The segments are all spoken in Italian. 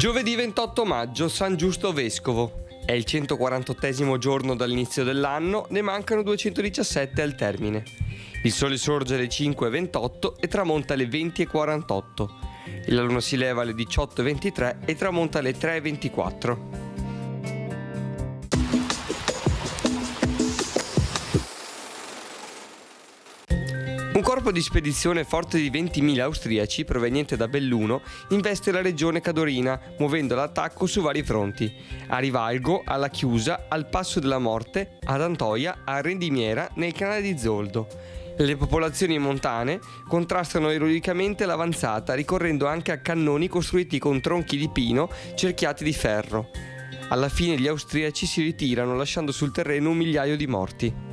Giovedì 28 maggio, San Giusto Vescovo. È il 148esimo giorno dall'inizio dell'anno, ne mancano 217 al termine. Il sole sorge alle 5:28 e tramonta alle 20:48. La luna si leva alle 18:23 e tramonta alle 3:24. Un corpo di spedizione forte di 20.000 austriaci, proveniente da Belluno, investe la regione cadorina, muovendo l'attacco su vari fronti. A Rivalgo, alla Chiusa, al Passo della Morte, ad Antoia, a Rendimiera, nel canale di Zoldo. Le popolazioni montane contrastano eroicamente l'avanzata, ricorrendo anche a cannoni costruiti con tronchi di pino cerchiati di ferro. Alla fine gli austriaci si ritirano, lasciando sul terreno 1 migliaio di morti.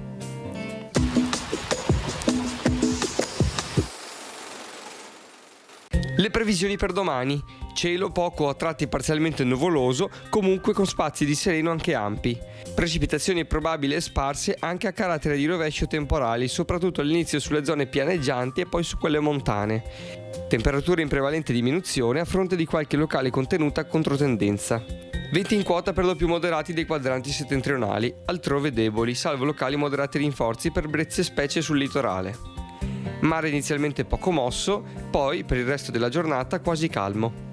Le previsioni per domani: cielo poco a tratti parzialmente nuvoloso, comunque con spazi di sereno anche ampi. Precipitazioni probabili e sparse anche a carattere di rovescio temporali, soprattutto all'inizio sulle zone pianeggianti e poi su quelle montane. Temperature in prevalente diminuzione a fronte di qualche locale contenuta controtendenza. Venti in quota per lo più moderati dei quadranti settentrionali, altrove deboli, salvo locali moderati rinforzi per brezze specie sul litorale. Mare inizialmente poco mosso, poi per il resto della giornata quasi calmo.